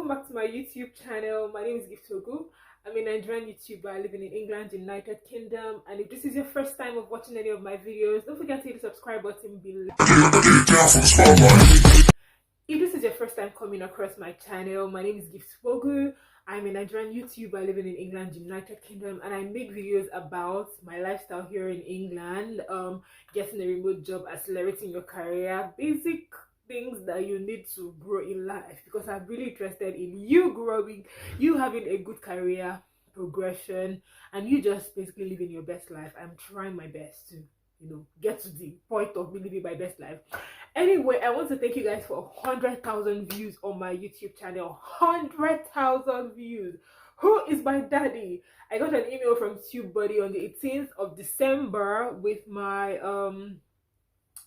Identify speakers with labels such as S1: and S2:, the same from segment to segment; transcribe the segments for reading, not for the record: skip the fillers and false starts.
S1: back to my YouTube channel. My name is Giftogu. I'm a Nigerian YouTuber living in England, United Kingdom. And if this is your first time of watching any of my videos, don't forget to hit the subscribe button below. If this is your first time coming across my channel, my name is Giftogu. I'm a Nigerian YouTuber living in England, United Kingdom, and I make videos about my lifestyle here in England, getting a remote job, accelerating your career, basic things that you need to grow in life, because I'm really interested in you growing, you having a good career progression, and you just basically living your best life. I'm trying my best to get to the point of me living my best life. Anyway, I want to thank you guys for 100,000 views on my YouTube channel. 100,000 views. Who is my daddy? I got an email from TubeBuddy on the 18th of December with my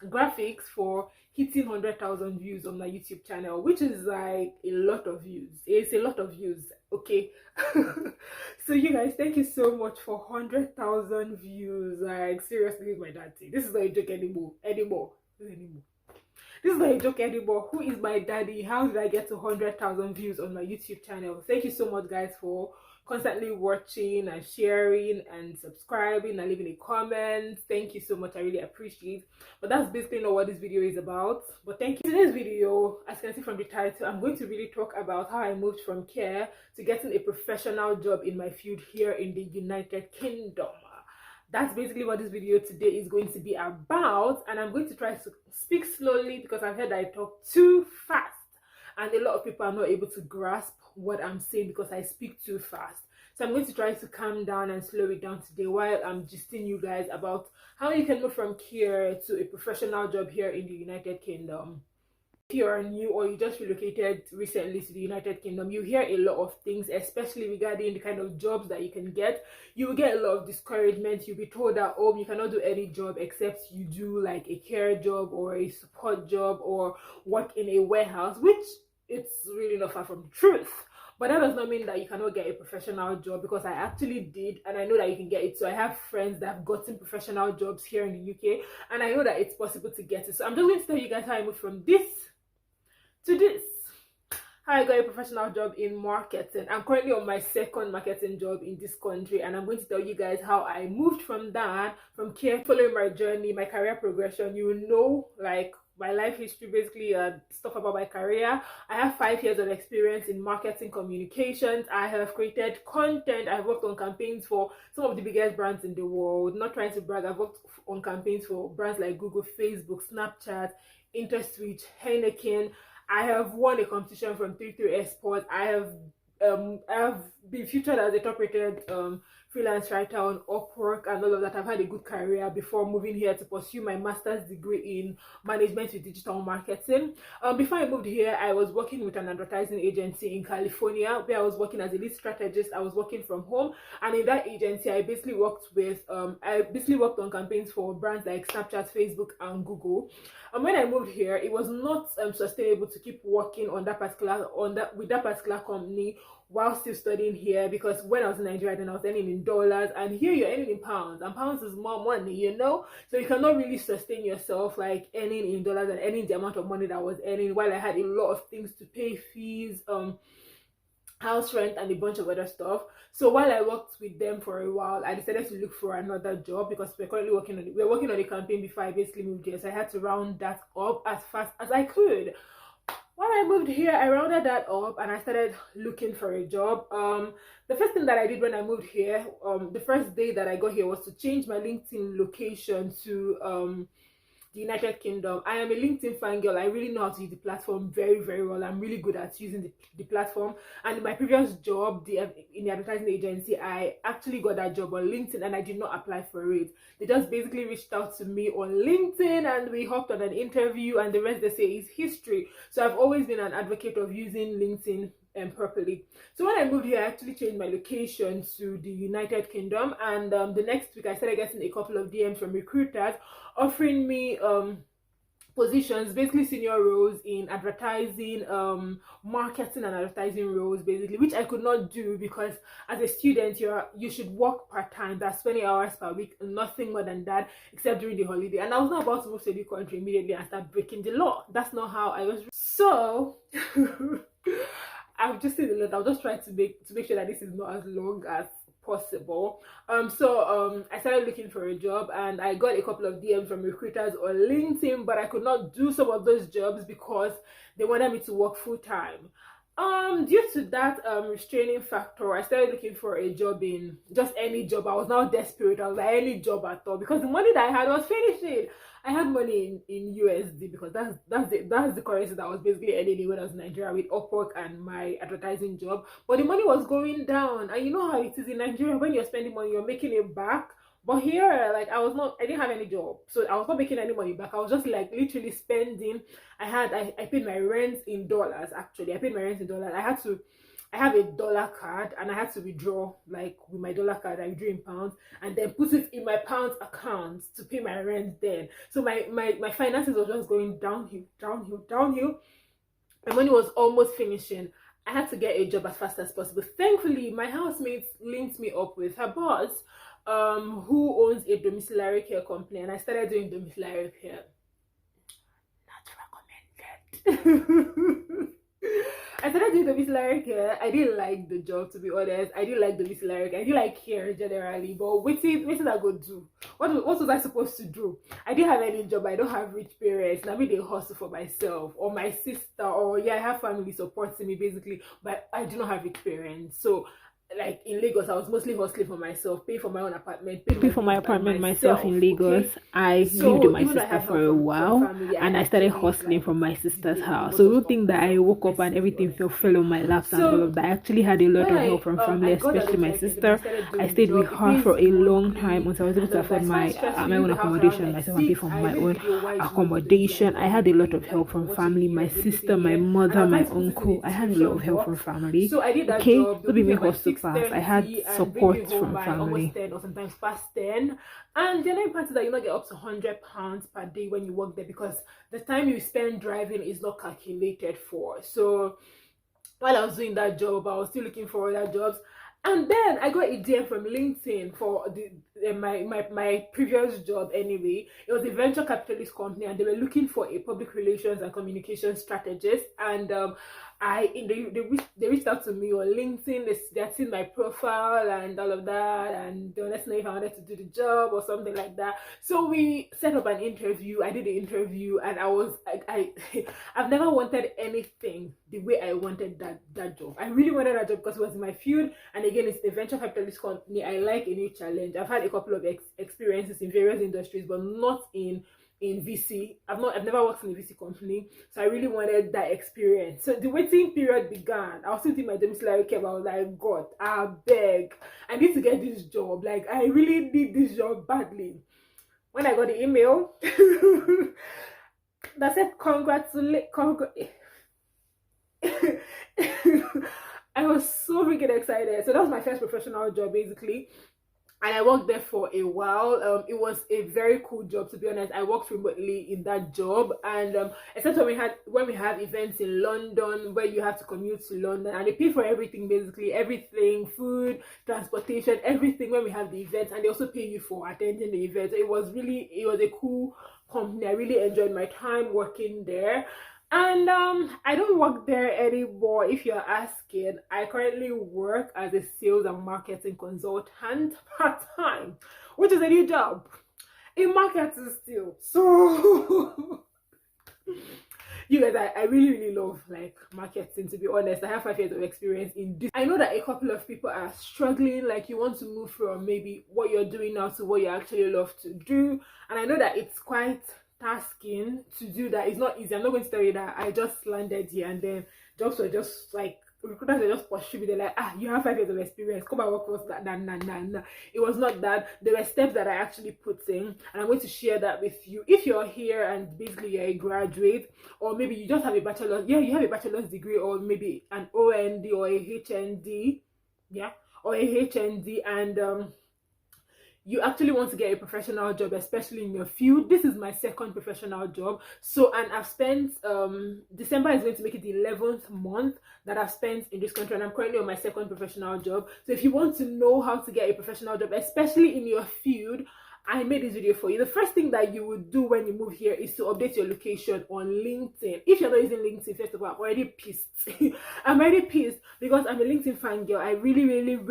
S1: graphics for hitting 100,000 views on my YouTube channel, which is like a lot of views. It's a lot of views, okay? So you guys, thank you so much for 100,000 views. Like, seriously, my daddy. This is not a joke anymore. This is not a joke anymore. Who is my daddy? How did I get to 100,000 views on my YouTube channel? Thank you so much, guys, for constantly watching and sharing and subscribing and leaving a comment. Thank you so much. I really appreciate it. But that's basically not what this video is about. But thank you. Today's video, as you can see from the title, I'm going to really talk about how I moved from care to getting a professional job in my field here in the United Kingdom. That's basically what this video today is going to be about, and I'm going to try to speak slowly because I've heard I talk too fast and a lot of people are not able to grasp what I'm saying because I speak too fast. So I'm going to try to calm down and slow it down today while I'm gisting you guys about how you can move from care to a professional job here in the United Kingdom. If you are new or you just relocated recently to the United Kingdom, you hear a lot of things, especially regarding the kind of jobs that you can get. You will get a lot of discouragement. You'll be told that, oh, you cannot do any job except you do like a care job or a support job or work in a warehouse, which it's really not far from the truth. But that does not mean that you cannot get a professional job, because I actually did, and I know that you can get it. So I have friends that have gotten professional jobs here in the UK, and I know that it's possible to get it. So I'm just going to tell you guys how I moved from this to this. How I got a professional job in marketing. I'm currently on my second marketing job in this country, and I'm going to tell you guys how I moved from that, from care, following my journey, my career progression. You will know like my life history, basically stuff about my career. I have 5 years of experience in marketing communications. I have created content. I've worked on campaigns for some of the biggest brands in the world. Not trying to brag, I've worked on campaigns for brands like Google, Facebook, Snapchat, InterSwitch, Heineken. I have won a competition from 33 Sports. I have been featured as a top-rated freelance writer on Upwork and all of that. I've had a good career before moving here to pursue my master's degree in management with digital marketing. Before I moved here, I was working with an advertising agency in California, where I was working as a lead strategist. I was working from home, and in that agency, I basically worked on campaigns for brands like Snapchat, Facebook, and Google. And when I moved here, it was not sustainable to keep working on with that particular company while still studying here, because when I was in Nigeria, then I was earning in dollars, and here you're earning in pounds, and pounds is more money, you know. So you cannot really sustain yourself like earning in dollars and earning the amount of money that I was earning, while I had a lot of things to pay, fees, house rent, and a bunch of other stuff. So while I worked with them for a while, I decided to look for another job, because we're currently working on a campaign before I basically moved here. So I had to round that up as fast as I could. When I moved here, I rounded that up and I started looking for a job. The first thing that I did when I moved here, the first day that I got here, was to change my LinkedIn location to the United Kingdom. I am a LinkedIn fangirl. I really know how to use the platform very, very well. I'm really good at using the platform. And in my previous job, in the advertising agency, I actually got that job on LinkedIn, and I did not apply for it. They just basically reached out to me on LinkedIn, and we hopped on an interview, and the rest, they say, is history. So I've always been an advocate of using LinkedIn properly. So when I moved here, I actually changed my location to the United Kingdom, and the next week I started getting a couple of DMs from recruiters offering me positions, basically senior roles in advertising, marketing and advertising roles, basically, which I could not do because as a student you should work part-time. That's 20 hours per week, nothing more than that, except during the holiday. And I was not about to move to the country immediately and start breaking the law. That's not how I was. So I've just seen a lot. I'll just try to make sure that this is not as long as possible. I started looking for a job, and I got a couple of DMs from recruiters on LinkedIn, but I could not do some of those jobs because they wanted me to work full time. Due to that restraining factor, I started looking for a job in just any job. I was now desperate. I was like, any job at all, because the money that I had was finishing. I had money in USD because that's the currency that I was basically earning when I was in Nigeria with Upwork and my advertising job. But the money was going down, and you know how it is in Nigeria, when you're spending money, you're making it back. But here, like, I didn't have any job, so I was not making any money back. I was just like literally spending. I paid my rent in dollars. Actually, I paid my rent in dollars. I have a dollar card, and I had to withdraw, like, with my dollar card. I withdrew in pounds and then put it in my pounds account to pay my rent then. So my finances were just going downhill, downhill, downhill. And when it was almost finishing, I had to get a job as fast as possible. Thankfully, my housemate linked me up with her boss, who owns a domiciliary care company, and I started doing domiciliary care. Not recommended. I started doing domiciliary care. I didn't like the job, to be honest. I didn't like domiciliary care. I didn't like care generally. But what did I go do? What was I supposed to do? I didn't have any job. I don't have rich parents. I mean, they hustle for myself or my sister, or I have family supporting me basically, but I do not have rich parents. So, like, in Lagos, I was mostly hustling for myselay, pay for my own apartment, pay for my apartment myself in Lagos. Okay? I lived with my sister for a while, and I started hustling from my sister's house. So don't think that I woke up and everything fell on my lap and all of that. I actually had a lot of help from family, especially my sister. I stayed with her for a long time until I was able to afford my own accommodation myself and pay for my own accommodation. I had a lot of help from family, my sister, my mother, my uncle. I had a lot of help from family. So I did that job. Don't be me hustle. I had support from family. Almost 10 or sometimes past 10. And the other part is that you not get up to £100 per day when you work there, because the time you spend driving is not calculated for. So while I was doing that job, I was still looking for other jobs. And then I got a DM from LinkedIn for my previous job anyway. It was a venture capitalist company, and they were looking for a public relations and communication strategist. And they reached out to me on LinkedIn. They had seen my profile and all of that, and they wanted to know if I wanted to do the job or something like that. So we set up an interview. I did the interview, and I've never wanted anything the way I wanted that job. I really wanted that job because it was in my field, and again, it's a venture capitalist company. I like a new challenge. I've had a couple of experiences in various industries, but not in VC. I've never worked in a VC company, so I really wanted that experience. So the waiting period began. I was still doing my domiciliary care, but I was like, God, I beg, I need to get this job. Like, I really need this job badly. When I got the email that said I was so freaking excited. So that was my first professional job basically, and I worked there for a while. It was a very cool job, to be honest. I worked remotely in that job, and except when we have events in London where you have to commute to London, and they pay for everything, basically everything, food, transportation, everything when we have the events, and they also pay you for attending the event. It was a cool company. I really enjoyed my time working there. And I don't work there anymore, if you're asking. I currently work as a sales and marketing consultant part-time, which is a new job in marketing still. So you guys, I really love, like, marketing, to be honest. I have 5 years of experience in this. I know that a couple of people are struggling, like, you want to move from maybe what you're doing now to what you actually love to do, and I know that it's quite tasking to do that. It's not easy. I'm not going to tell you that I just landed here and then jobs were just like, recruiters were just pursuing me. They're like, you have 5 years of experience, come and work for us. Nah. It was not that. There were steps that I actually put in, and I'm going to share that with you. If you're here and basically you're a graduate, or maybe you just have a bachelor's, you have a bachelor's degree, or maybe an OND or a HND, and you actually want to get a professional job, especially in your field. This is my second professional job. So, and I've spent, December is going to make it the 11th month that I've spent in this country, and I'm currently on my second professional job. So if you want to know how to get a professional job, especially in your field, I made this video for you. The first thing that you would do when you move here is to update your location on LinkedIn. If you're not using LinkedIn, first of all, I'm already pissed. I'm already pissed because I'm a LinkedIn fan girl. I really love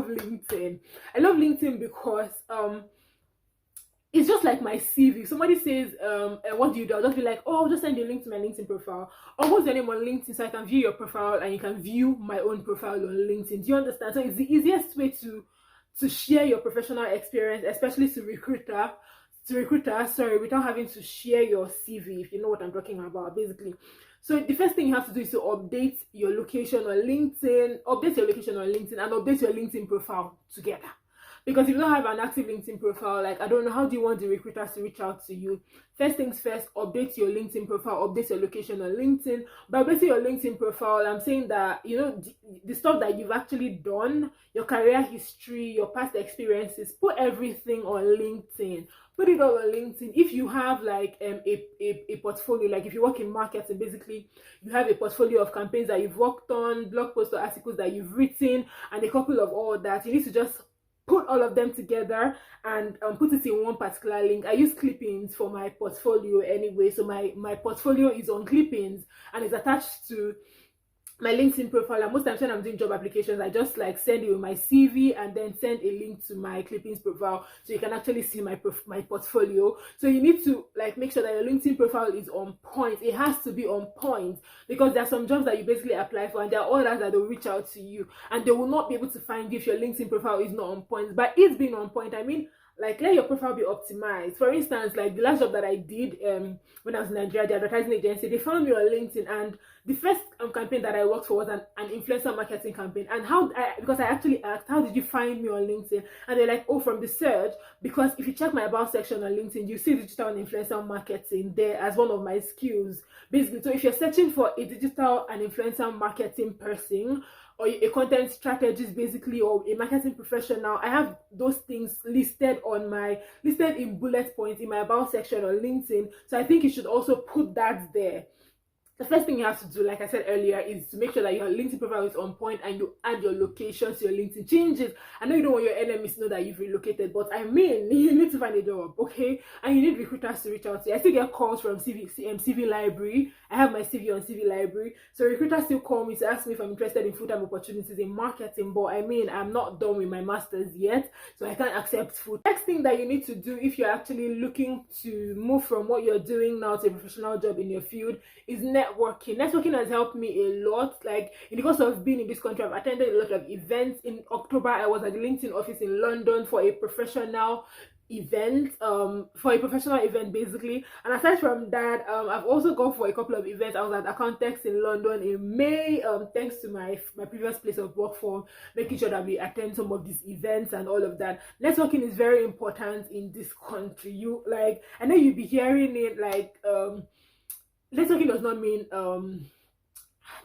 S1: LinkedIn. I love LinkedIn because it's just like my CV. If somebody says, what do you do? I'll just be like, oh, I'll just send you a link to my LinkedIn profile. Or what's your name on LinkedIn so I can view your profile and you can view my own profile on LinkedIn. Do you understand? So it's the easiest way to share your professional experience, especially to recruiters, sorry, without having to share your CV, if you know what I'm talking about, basically. So the first thing you have to do is to update your location on LinkedIn, and update your LinkedIn profile together. Because if you don't have an active LinkedIn profile, like, I don't know, how do you want the recruiters to reach out to you? First things first, update your LinkedIn profile, update your location on LinkedIn. By updating your LinkedIn profile, I'm saying that, you know, the stuff that you've actually done, your career history, your past experiences, put everything on LinkedIn. Put it all on LinkedIn. If you have like a portfolio, like if you work in marketing, basically you have a portfolio of campaigns that you've worked on, blog posts or articles that you've written, and a couple of all that, you need to just put all of them together and put it in one particular link. I use clippings for my portfolio anyway, so my portfolio is on clippings and it's attached to my LinkedIn profile. And most times when I'm doing job applications, I just like send you my CV and then send a link to my clippings profile so you can actually see my portfolio. So you need to like make sure that your LinkedIn profile is on point. It has to be on point because there are some jobs that you basically apply for and there are others that will reach out to you and they will not be able to find you if your LinkedIn profile is not on point. But it's being on point, I mean, like, let your profile be optimized. For instance, like the last job that I did when I was in Nigeria, the advertising agency, they found me on LinkedIn, and the first campaign that I worked for was an influencer marketing campaign. And because I actually asked, how did you find me on LinkedIn? And they're like, oh, from the search. Because if you check my about section on LinkedIn, you see digital and influencer marketing there as one of my skills, basically. So if you're searching for a digital and influencer marketing person, or a content strategist, basically, or a marketing professional, I have those things listed in bullet points in my about section on LinkedIn. So I think you should also put that there. The first thing you have to do, like I said earlier, is to make sure that your LinkedIn profile is on point and you add your location to your LinkedIn. Change it. I know you don't want your enemies to know that you've relocated, but I mean, you need to find a job, okay? And you need recruiters to reach out to you. I still get calls from CV Library. I have my CV on CV Library. So recruiters still call me to ask me if I'm interested in full-time opportunities in marketing, but I mean, I'm not done with my master's yet, so I can't accept full. Next thing that you need to do if you're actually looking to move from what you're doing now to a professional job in your field is networking has helped me a lot. Like, in the course of being in this country, I've attended a lot of events. In October, I was at the LinkedIn office in London for a professional event, basically. And aside from that, I've also gone for a couple of events. I was at Accountex in London in May, thanks to my previous place of work for making sure that we attend some of these events and all of that. Networking is very important in this country. You, like, I know you'll be hearing it like networking does not mean trying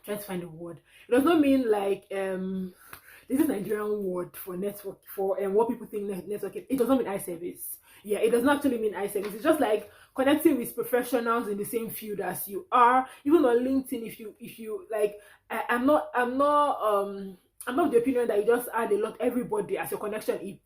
S1: to find a word. It does not mean like this is Nigerian word for network, for what people think networking. It does not mean eye service. Yeah, it does not actually mean eye service. It's just like connecting with professionals in the same field as you are. Even on LinkedIn, if you like, I'm not of the opinion that you just add everybody as your connection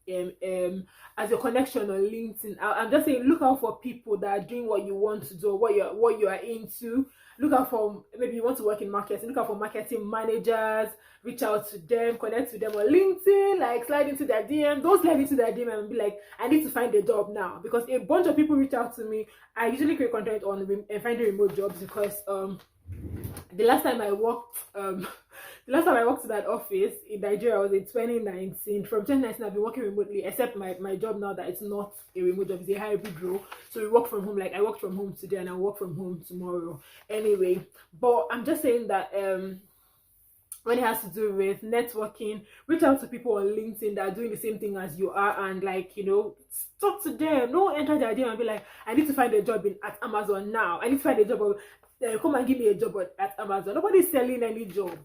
S1: as your connection on LinkedIn. I'm just saying, look out for people that are doing what you want to do, what you are into. Look out for, maybe you want to work in marketing, look out for marketing managers, reach out to them, connect with them on LinkedIn, like slide into their DM. Don't slide into their DM and be like, I need to find a job now, because a bunch of people reach out to me. I usually create content on finding remote jobs because the last time I worked in that office in Nigeria was in 2019. From 2019, I've been working remotely, except my job now that it's not a remote job, it's a hybrid role. So we work from home. Like, I work from home today and I work from home tomorrow. Anyway, but I'm just saying that when it has to do with networking, reach out to people on LinkedIn that are doing the same thing as you are, and like, you know, talk to them. Don't enter their idea and be like, I need to find a job at Amazon now. I need to find a job. Come and give me a job at Amazon. Nobody's selling any job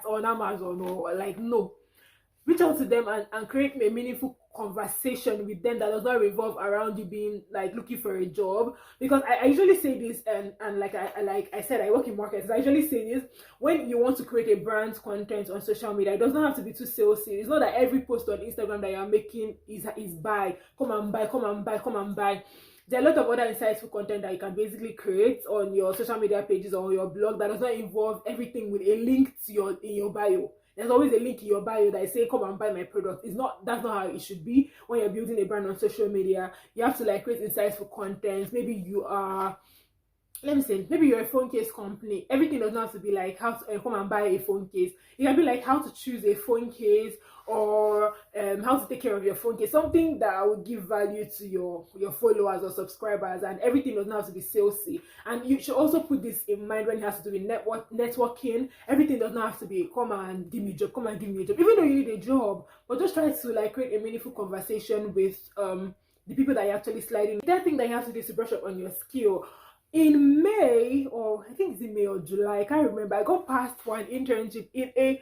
S1: on Amazon, or like, no. Reach out to them and create a meaningful conversation with them that does not revolve around you being like looking for a job. Because I usually say this, and like I said, I work in markets. I usually say this: when you want to create a brand content on social media, it does not have to be too salesy. It's not that every post on Instagram that you're making is buy, come and buy, come and buy, come and buy. There are a lot of other insightful content that you can basically create on your social media pages or your blog that does not involve everything with a link to your bio. There's always a link in your bio that is saying come and buy my product. That's not how it should be when you're building a brand on social media. You have to like create insightful content. Maybe you are, let me say, maybe you're a phone case company. Everything does not have to be like how to come and buy a phone case. It can be like how to choose a phone case, or how to take care of your phone case. Something that would give value to your followers or subscribers, and everything does not have to be salesy. And you should also put this in mind when it has to do with networking. Everything does not have to be come and give me a job, come and give me a job, even though you need a job. But just try to like create a meaningful conversation with the people that you're actually sliding. The third thing that you have to do is to brush up on your skill. In May, or I think it's in May or July, I can't remember, I got past one internship in a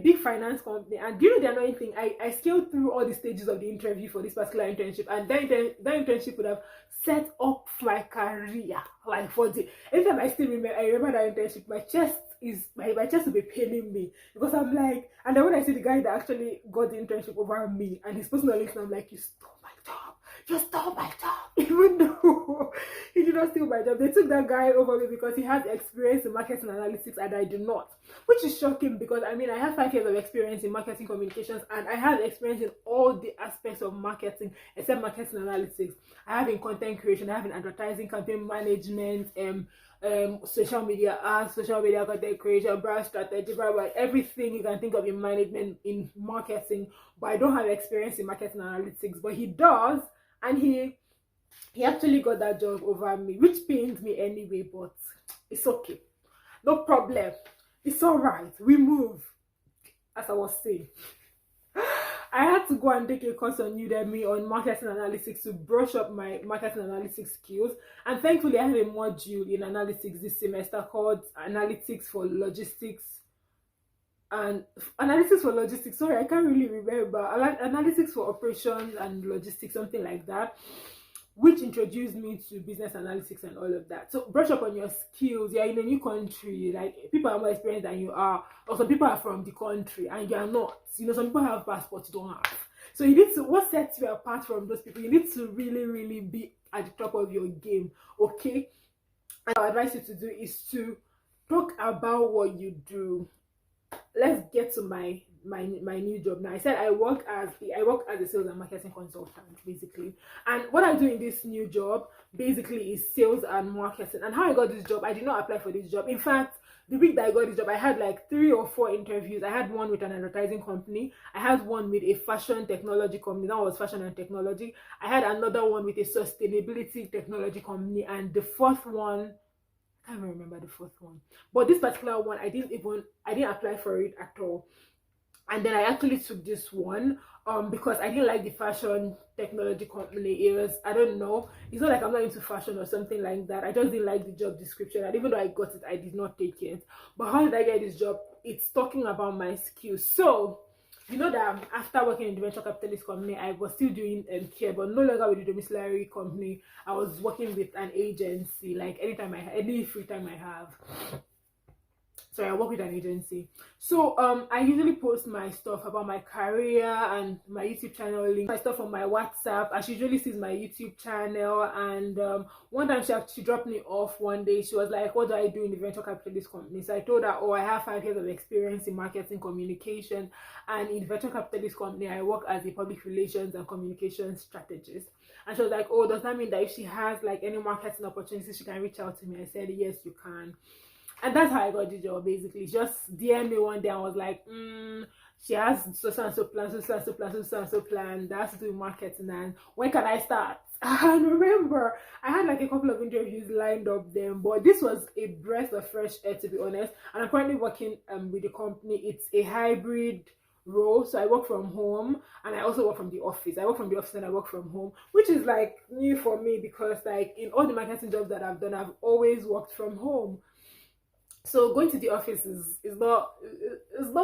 S1: big finance company. And do you know the annoying thing? I scaled through all the stages of the interview for this particular internship, and that internship would have set up my career. Like for the anytime I remember that internship, my chest will be paining me, because I'm like, and then when I see the guy that actually got the internship over me and his personal links, I'm like, you stole my job. You stole my job. Even though he did not steal my job, they took that guy over me because he has experience in marketing analytics and I do not, which is shocking, because I mean I have 5 years of experience in marketing communications, and I have experience in all the aspects of marketing except marketing analytics. I have in content creation, I have in advertising, campaign management, social media ads, social media content creation, brand strategy, brand, everything you can think of in management, in marketing. But I don't have experience in marketing analytics, but he does, and he actually got that job over me, which pains me anyway, but it's okay, no problem, it's all right, we move. As I was saying, I had to go and take a course on Udemy on marketing analytics to brush up my marketing analytics skills. And thankfully, I have a module in analytics this semester called Analytics for Logistics. And Analytics for Logistics, sorry, I can't really remember. Analytics for Operations and Logistics, something like that, which introduced me to business analytics and all of that. So brush up on your skills. You're in a new country, like people are more experienced than you are, or some people are from the country and you are not. You know, some people have passports you don't have. So you need to, what sets you apart from those people? You need to really, really be at the top of your game, okay? And what I advise you to do is to talk about what you do. Let's get to my new job now. I said I work as a sales and marketing consultant, basically. And what I do in this new job basically is sales and marketing. And how I got this job, I did not apply for this job. In fact, the week that I got this job, I had like 3 or 4 interviews. I had one with an advertising company. I had one with a fashion technology company. That was fashion and technology. I had another one with a sustainability technology company. And the fourth one, I can't remember the fourth one. But this particular one, I didn't apply for it at all. And then I actually took this one because I didn't like the fashion technology company. It was, I don't know, it's not like I'm not into fashion or something like that. I just didn't like the job description, and even though I got it, I did not take it. But how did I get this job? It's talking about my skills. So you know that after working in the venture capitalist company, I was still doing care, but no longer with the domiciliary company. I was working with an agency, like any free time I have. Sorry, I work with an agency. So I usually post my stuff about my career and my YouTube channel link, my stuff on my WhatsApp, and she usually sees my YouTube channel. And one time she dropped me off one day. She was like, what do I do in the venture capitalist company? So I told her, oh, I have 5 years of experience in marketing communication, and in the venture capitalist company I work as a public relations and communications strategist. And she was like, oh, does that mean that if she has like any marketing opportunities she can reach out to me? I said, yes, you can. And that's how I got the job, basically. Just DM me one day and was like, she has so and so plan, so and so plan, so and so plan. That has to do with marketing. And when can I start? And remember, I had like a couple of interviews lined up then, but this was a breath of fresh air, to be honest. And I'm currently working with the company. It's a hybrid role, so I work from home and I also work from the office. I work from the office and I work from home, which is like new for me, because like in all the marketing jobs that I've done, I've always worked from home. So going to the office is not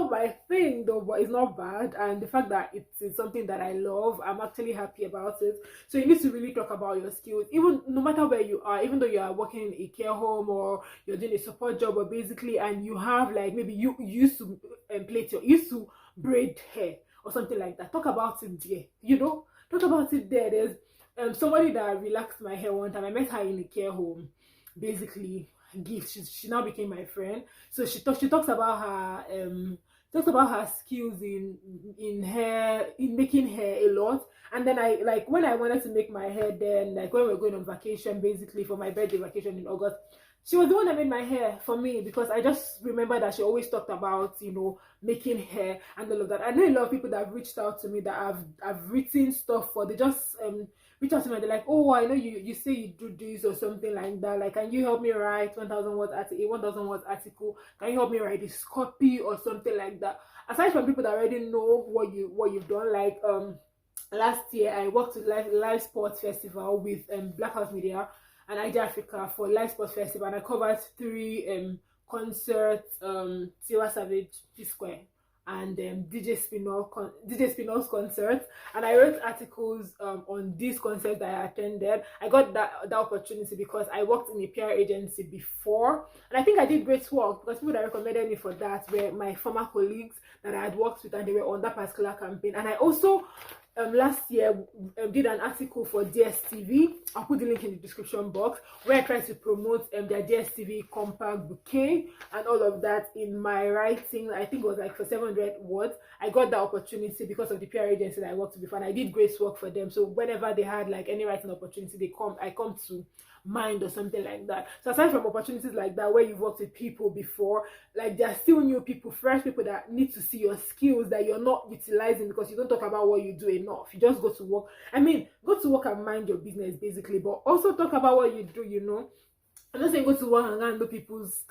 S1: my thing though, but it's not bad. And the fact that it's something that I love, I'm actually happy about it. So you need to really talk about your skills, even no matter where you are, even though you are working in a care home or you're doing a support job, or basically, and you have like maybe you used to you used to braid hair or something like that. Talk about it there. Talk about it there. There's somebody that relaxed my hair one time. I met her in a care home, basically gift. She now became my friend. So she talks about her skills in hair, in making hair a lot. And then I, like, when I wanted to make my hair, then like when we were going on vacation, basically for my birthday vacation in August, she was the one that made my hair for me, because I just remember that she always talked about, making hair and all of that. I know a lot of people that have reached out to me that have written stuff for, they just reach out to me and they're like, oh, I know you say you do this or something like that, like, can you help me write 1000 words article, a 1000 words article, can you help me write this copy or something like that. Aside from people that already know what you've done, like last year I worked with live sports festival with Black House Media and Ida Africa for live sports festival, and I covered 3 concerts, Tiwa Savage, P Square, and DJ Spinall's concert. And I wrote articles on these concerts that I attended. I got that opportunity because I worked in a PR agency before, and I think I did great work because people that recommended me for that were my former colleagues that I had worked with, and they were on that particular campaign. And I also last year did an article for DSTV. I'll put the link in the description box, where I tried to promote their DSTV compact bouquet and all of that in my writing. I think it was like for 700 words. I got that opportunity because of the PR agency that I worked with before, and I did great work for them. So whenever they had like any writing opportunity, I come to mind or something like that. So aside from opportunities like that where you've worked with people before, like, there are still new people, fresh people that need to see your skills that you're not utilizing because you don't talk about what you do enough. You just go to work. I mean, go to work and mind your business basically, but also talk about what you do. I'm not saying go to work and know people's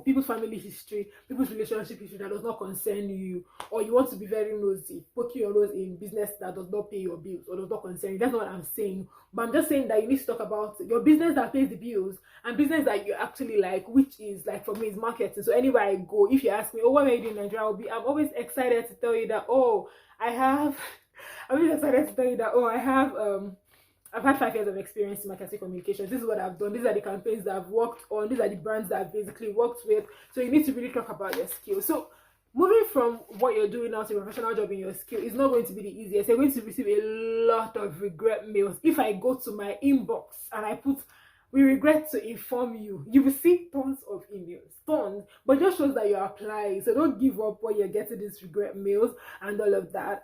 S1: people's family history, people's relationship history that does not concern you, or you want to be very nosy, poking your nose in business that does not pay your bills or does not concern you. That's not what I'm saying. But I'm just saying that you need to talk about your business that pays the bills and business that you actually like, which is, like, for me, is marketing. So anywhere I go, if you ask me, oh, what are you doing in Nigeria, I'm always excited to tell you that, oh, I have I'm always excited to tell you that, oh, I've had 5 years of experience in marketing communications. This is what I've done. These are the campaigns that I've worked on. These are the brands that I've basically worked with. So you need to really talk about your skills. So moving from what you're doing now to a professional job in your skill is not going to be the easiest. You're going to receive a lot of regret mails. If I go to my inbox and I put, we regret to inform you, you will see tons of emails, tons, but it just shows that you're applying. So don't give up when you're getting these regret mails and all of that.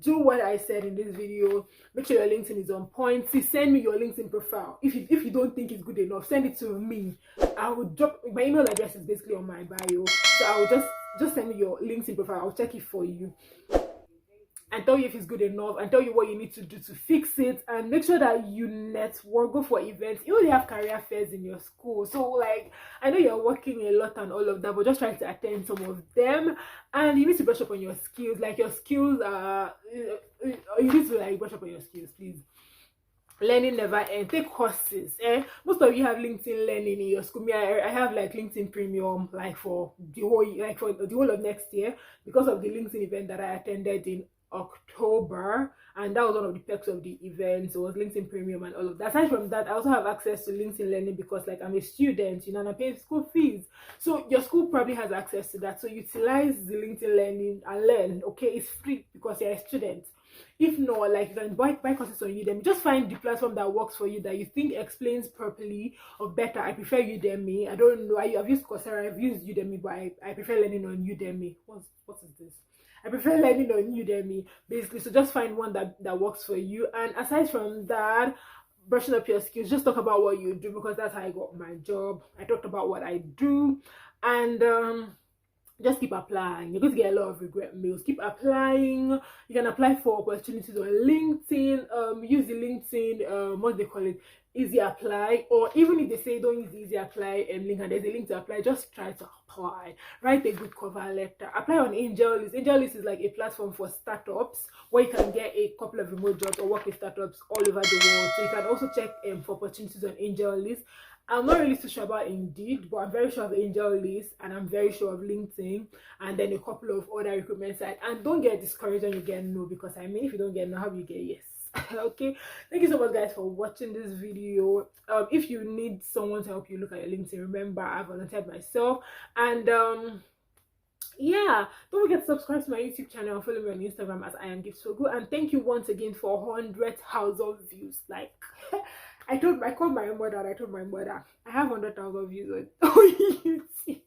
S1: Do what I said in this video. Make sure your LinkedIn is on point. See, send me your LinkedIn profile. If you don't think it's good enough, send it to me. I will drop my email address, is basically on my bio, so I will just send me your LinkedIn profile. I'll check it for you and tell you if it's good enough, and tell you what you need to do to fix it, and make sure that you network, go for events. You only have career fairs in your school, so, like, I know you're working a lot and all of that, but just try to attend some of them. And you need to brush up on your skills. Like, your skills are you need to, like, brush up on your skills, please. Learning never ends. Take courses. Most of you have LinkedIn learning in your school. Me, I have like LinkedIn premium, like for the whole of next year, because of the LinkedIn event that I attended in October, and that was one of the perks of the event. So it was LinkedIn premium and all of that. Aside from that, I also have access to LinkedIn learning because, like, I'm a student, and I'm paying school fees. So your school probably has access to that. So utilize the LinkedIn learning and learn. Okay, it's free because you're a student. If not, like, you can buy courses on Udemy. Just find the platform that works for you, that you think explains properly or better. I prefer Udemy. I don't know. I've used Coursera, I've used Udemy, but I prefer learning on Udemy. What is this? I prefer learning on Udemy, basically. So just find one that works for you. And aside from that, brushing up your skills, just talk about what you do, because that's how I got my job. I talked about what I do, and just keep applying. You're going to get a lot of regret mails. Keep applying. You can apply for opportunities on LinkedIn. Use the LinkedIn, what do they call it? easy apply, or even if they say don't use the easy apply link and there's a link to apply, just try to apply. Write a good cover letter, apply on AngelList. AngelList is like a platform for startups where you can get a couple of remote jobs or work with startups all over the world. So you can also check for opportunities on AngelList. I'm not really too sure about Indeed, but I'm very sure of AngelList, and I'm very sure of LinkedIn, and then a couple of other recruitment sites. And don't get discouraged when you get no, because I mean, if you don't get no, how do you get yes? Okay, thank you so much guys for watching this video. If you need someone to help you look at your LinkedIn, remember I volunteered myself. And yeah, don't forget to subscribe to my YouTube channel and follow me on Instagram as I am Gift So Good. And thank you once again for 100,000 views. Like I called my mother and I told my mother I have 100,000 views on YouTube.